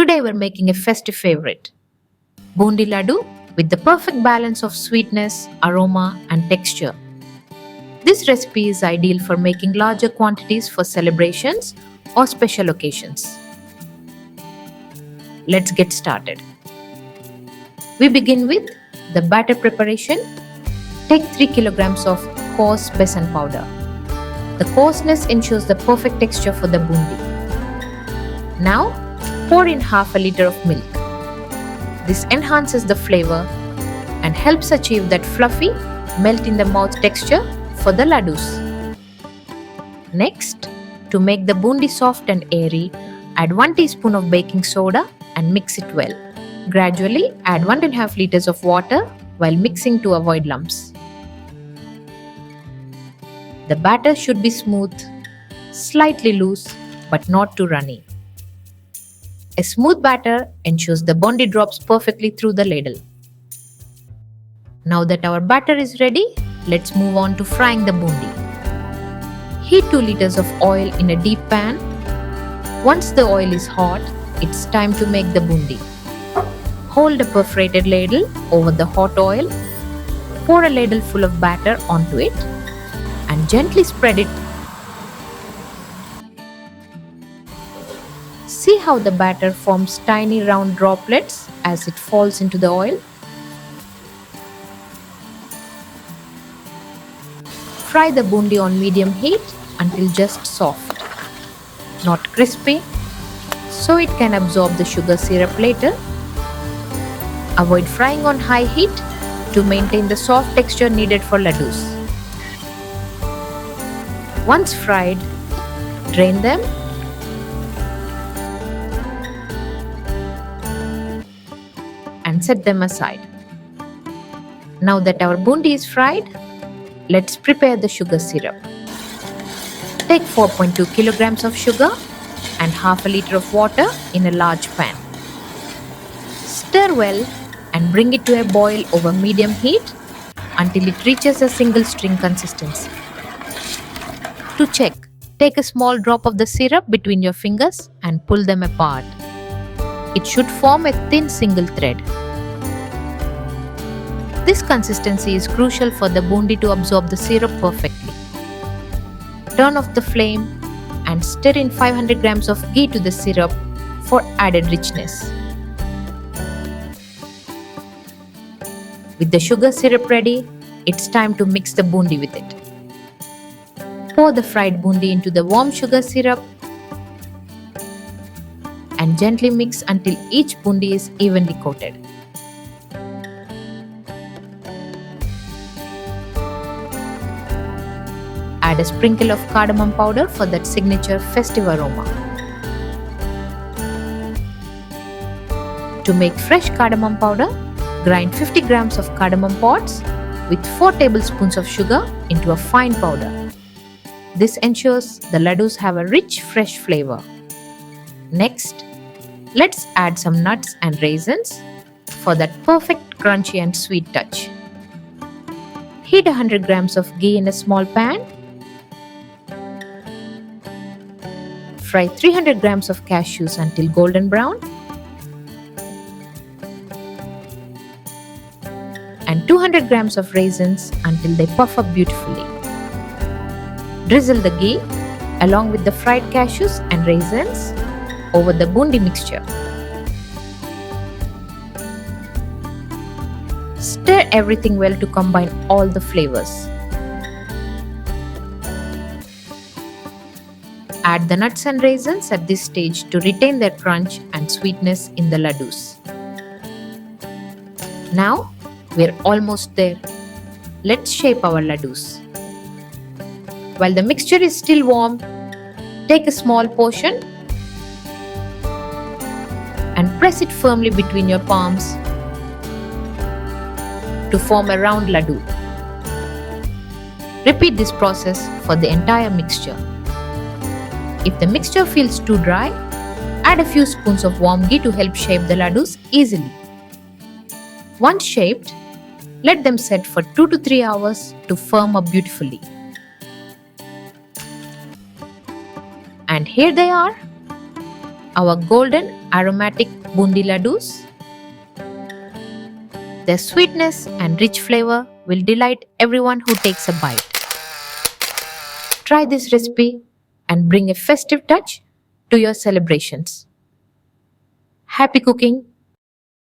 Today we're making a festive favorite, Boondi Laddu, with the perfect balance of sweetness, aroma and texture. This recipe is ideal for making larger quantities for celebrations or special occasions. Let's get started. We begin with the batter preparation. Take 3 kilograms of coarse besan powder. The coarseness ensures the perfect texture for the boondi. Now, pour in half a liter of milk. This enhances the flavor and helps achieve that fluffy, melt in the mouth texture for the ladoos. Next, to make the boondi soft and airy, add 1 teaspoon of baking soda and mix it well. Gradually add 1.5 liters of water while mixing to avoid lumps. The batter should be smooth, slightly loose but not too runny. A smooth batter ensures the boondi drops perfectly through the ladle. Now that our batter is ready, let's move on to frying the boondi. Heat 2 liters of oil in a deep pan. Once the oil is hot, it's time to make the boondi. Hold a perforated ladle over the hot oil. Pour a ladle full of batter onto it and gently spread it. See how the batter forms tiny round droplets as it falls into the oil? Fry the boondi on medium heat until just soft, not crispy, so it can absorb the sugar syrup later. Avoid frying on high heat to maintain the soft texture needed for ladoos. Once fried, drain them and set them aside. Now that our boondi is fried, let's prepare the sugar syrup. Take 4.2 kilograms of sugar and half a liter of water in a large pan. Stir well and bring it to a boil over medium heat until it reaches a single string consistency. To check, take a small drop of the syrup between your fingers and pull them apart. It should form a thin single thread. This consistency is crucial for the boondi to absorb the syrup perfectly. Turn off the flame and stir in 500 grams of ghee to the syrup for added richness. With the sugar syrup ready, it's time to mix the boondi with it. Pour the fried boondi into the warm sugar syrup and gently mix until each boondi is evenly coated. Add a sprinkle of cardamom powder for that signature festive aroma. To make fresh cardamom powder, grind 50 grams of cardamom pods with 4 tablespoons of sugar into a fine powder. This ensures the ladoos have a rich, fresh flavor. Next, let's add some nuts and raisins for that perfect crunchy and sweet touch. Heat 100 grams of ghee in a small pan. Fry 300 grams of cashews until golden brown and 200 grams of raisins until they puff up beautifully. Drizzle the ghee along with the fried cashews and raisins over the boondi mixture. Stir everything well to combine all the flavors. Add the nuts and raisins at this stage to retain their crunch and sweetness in the ladoos. Now, we're almost there. Let's shape our ladoos. While the mixture is still warm, take a small portion and press it firmly between your palms to form a round ladoo. Repeat this process for the entire mixture. If the mixture feels too dry, add a few spoons of warm ghee to help shape the ladoos easily. Once shaped, let them set for 2 to 3 hours to firm up beautifully. And here they are, our golden aromatic Boondi Ladoos. Their sweetness and rich flavor will delight everyone who takes a bite. Try this recipe and bring a festive touch to your celebrations. Happy cooking!